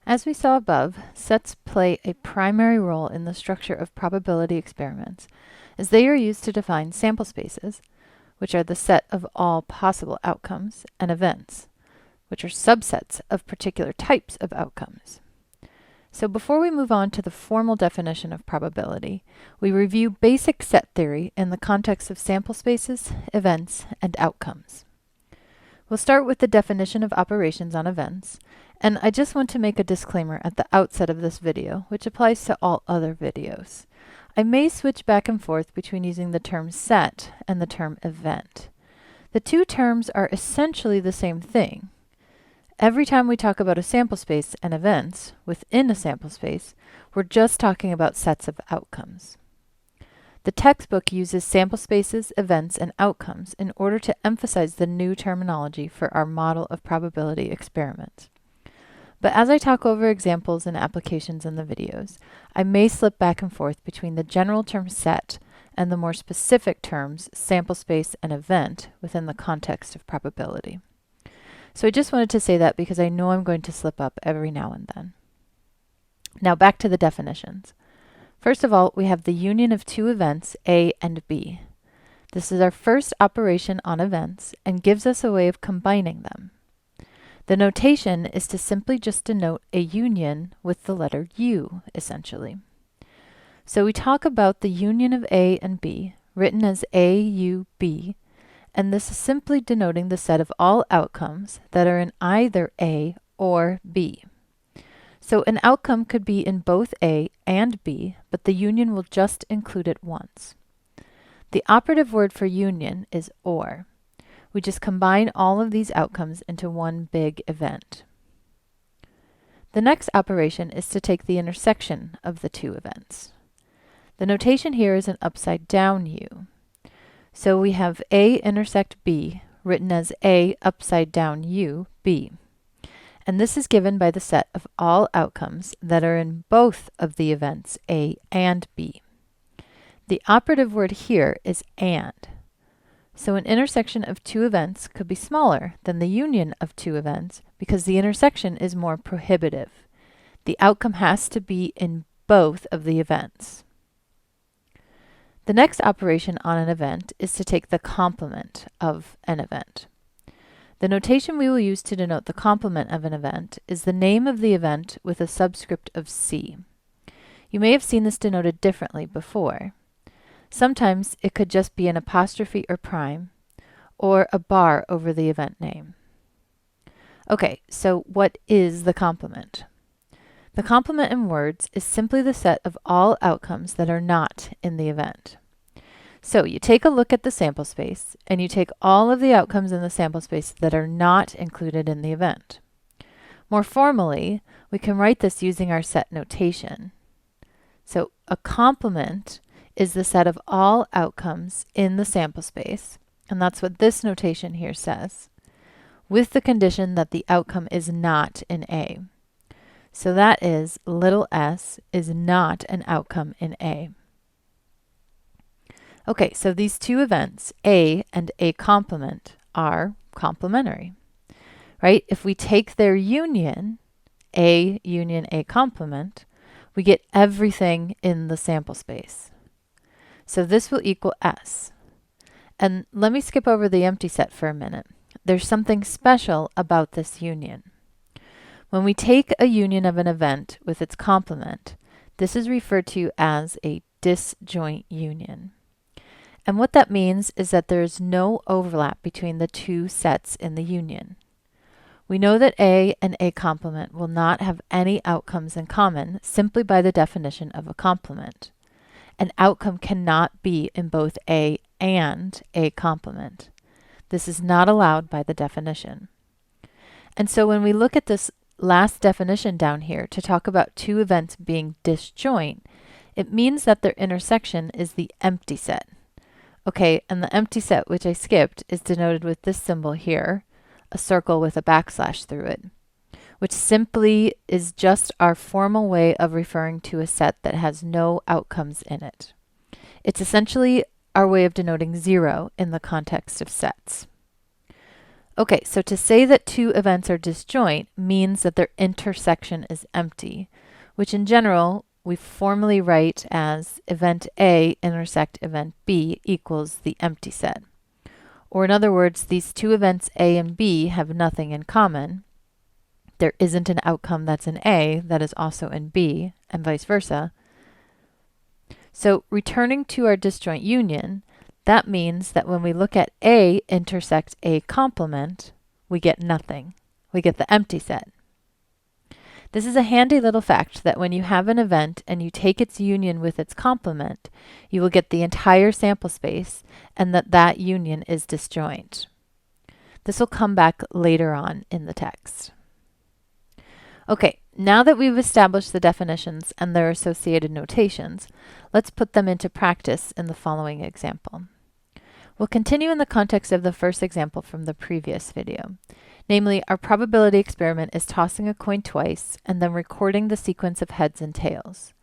As we saw above, sets play a primary role in the structure of probability experiments, as they are used to define sample spaces, which are the set of all possible outcomes, and events, which are subsets of particular types of outcomes. So before we move on to the formal definition of probability, we review basic set theory in the context of sample spaces, events, and outcomes. We'll start with the definition of operations on events, and I just want to make a disclaimer at the outset of this video, which applies to all other videos. I may switch back and forth between using the term set and the term event. The two terms are essentially the same thing. Every time we talk about a sample space and events within a sample space, we're just talking about sets of outcomes. The textbook uses sample spaces, events, and outcomes in order to emphasize the new terminology for our model of probability experiments. But as I talk over examples and applications in the videos, I may slip back and forth between the general term set and the more specific terms sample space and event within the context of probability. So I just wanted to say that because I know I'm going to slip up every now and then. Now back to the definitions. First of all, we have the union of two events, A and B. This is our first operation on events and gives us a way of combining them. The notation is to simply just denote a union with the letter U, essentially. So we talk about the union of A and B, written as A, U, B, and this is simply denoting the set of all outcomes that are in either A or B. So an outcome could be in both A and B, but the union will just include it once. The operative word for union is OR. We just combine all of these outcomes into one big event. The next operation is to take the intersection of the two events. The notation here is an upside down U. So we have A intersect B, written as A upside down U, B. And this is given by the set of all outcomes that are in both of the events A and B. The operative word here is AND. So an intersection of two events could be smaller than the union of two events because the intersection is more prohibitive. The outcome has to be in both of the events. The next operation on an event is to take the complement of an event. The notation we will use to denote the complement of an event is the name of the event with a subscript of C. You may have seen this denoted differently before. Sometimes it could just be an apostrophe or prime, or a bar over the event name. Okay, so what is the complement? The complement in words is simply the set of all outcomes that are not in the event. So you take a look at the sample space, and you take all of the outcomes in the sample space that are not included in the event. More formally, we can write this using our set notation. So a complement is the set of all outcomes in the sample space, and that's what this notation here says, with the condition that the outcome is not in A. So that is little s is not an outcome in A. Okay, so these two events, A and A complement, are complementary, right? If we take their union, A union A complement, we get everything in the sample space. So this will equal S. And let me skip over the empty set for a minute. There's something special about this union. When we take a union of an event with its complement, this is referred to as a disjoint union. And what that means is that there is no overlap between the two sets in the union. We know that A and A complement will not have any outcomes in common simply by the definition of a complement. An outcome cannot be in both A and A complement. This is not allowed by the definition. And so when we look at this last definition down here to talk about two events being disjoint, it means that their intersection is the empty set. Okay, and the empty set, which I skipped, is denoted with this symbol here, a circle with a backslash through it, which simply is just our formal way of referring to a set that has no outcomes in it. It's essentially our way of denoting zero in the context of sets. Okay, so to say that two events are disjoint means that their intersection is empty, which in general we formally write as event A intersect event B equals the empty set. Or in other words, these two events A and B have nothing in common. There isn't an outcome that's in A that is also in B, and vice versa. So returning to our disjoint union, that means that when we look at A intersect A complement, we get nothing. We get the empty set. This is a handy little fact that when you have an event and you take its union with its complement, you will get the entire sample space and that union is disjoint. This will come back later on in the text. Okay, now that we've established the definitions and their associated notations, let's put them into practice in the following example. We'll continue in the context of the first example from the previous video. Namely, our probability experiment is tossing a coin twice and then recording the sequence of heads and tails.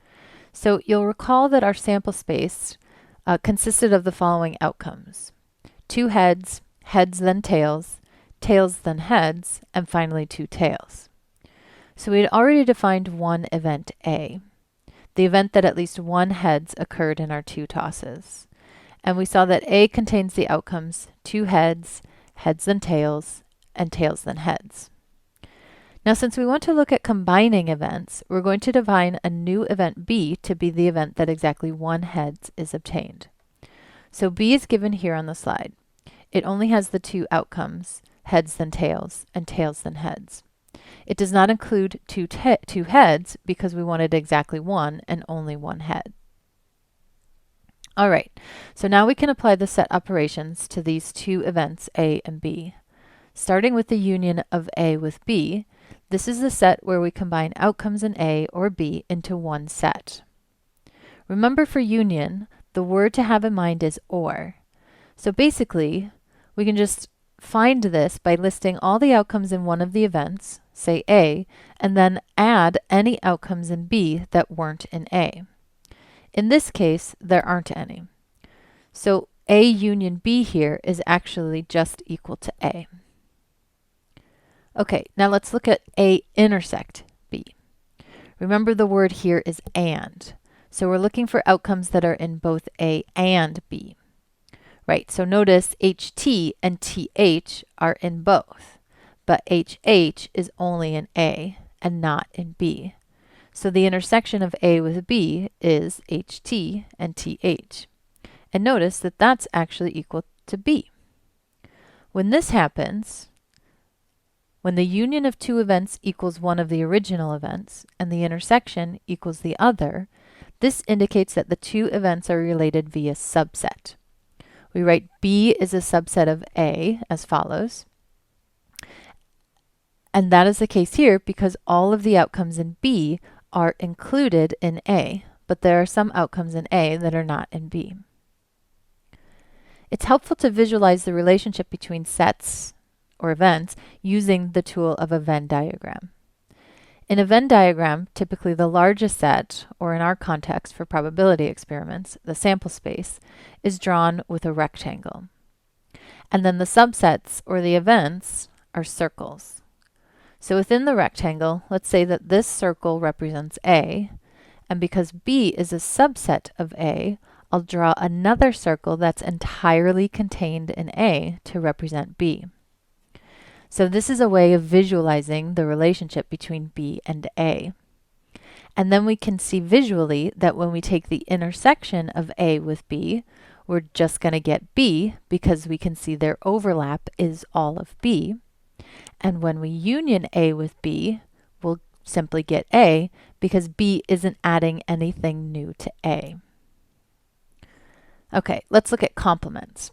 So you'll recall that our sample space consisted of the following outcomes: 2 heads, heads then tails, tails then heads, and finally 2 tails. So we had already defined one event A, the event that at least one heads occurred in our 2 tosses. And we saw that A contains the outcomes 2 heads, heads then tails, and tails then heads. Now, since we want to look at combining events, we're going to define a new event B to be the event that exactly 1 heads is obtained. So B is given here on the slide. It only has the 2 outcomes, heads then tails, and tails then heads. It does not include two heads because we wanted exactly 1 and only 1 head. All right, so now we can apply the set operations to these 2 events A and B. Starting with the union of A with B, this is the set where we combine outcomes in A or B into one set. Remember, for union, the word to have in mind is or. So basically, we can just find this by listing all the outcomes in one of the events, say A, and then add any outcomes in B that weren't in A. In this case, there aren't any. So A union B here is actually just equal to A. Okay, now let's look at A intersect B. Remember, the word here is and. So we're looking for outcomes that are in both A and B. Right, so notice HT and TH are in both, but HH is only in A and not in B. So the intersection of A with B is HT and TH. And notice that that's actually equal to B. When this happens, when the union of 2 events equals one of the original events and the intersection equals the other, this indicates that the 2 events are related via subset. We write B is a subset of A as follows. And that is the case here because all of the outcomes in B are included in A, but there are some outcomes in A that are not in B. It's helpful to visualize the relationship between sets or events using the tool of a Venn diagram. In a Venn diagram, typically the largest set, or in our context for probability experiments, the sample space, is drawn with a rectangle. And then the subsets, or the events, are circles. So within the rectangle, let's say that this circle represents A, and because B is a subset of A, I'll draw another circle that's entirely contained in A to represent B. So this is a way of visualizing the relationship between B and A. And then we can see visually that when we take the intersection of A with B, we're just going to get B because we can see their overlap is all of B. And when we union A with B, we'll simply get A because B isn't adding anything new to A. Okay, let's look at complements.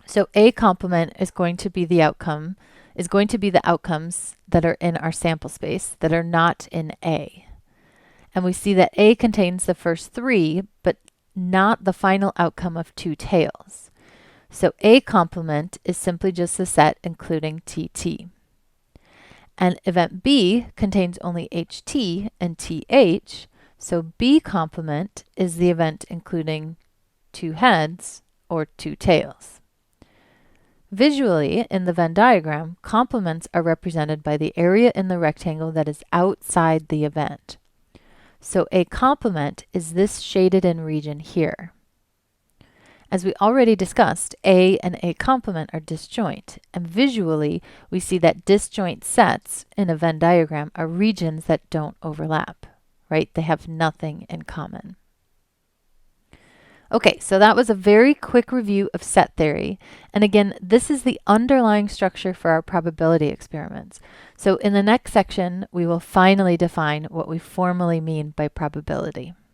So A complement is going to be the outcomes that are in our sample space that are not in A. And we see that A contains the first 3, but not the final outcome of 2 tails. So A complement is simply just the set including TT. And event B contains only HT and TH, so B complement is the event including 2 heads or 2 tails. Visually, in the Venn diagram, complements are represented by the area in the rectangle that is outside the event. So a complement is this shaded in region here. As we already discussed, A and A complement are disjoint, and visually we see that disjoint sets in a Venn diagram are regions that don't overlap, right? They have nothing in common. Okay, so that was a very quick review of set theory. And again, this is the underlying structure for our probability experiments. So in the next section, we will finally define what we formally mean by probability.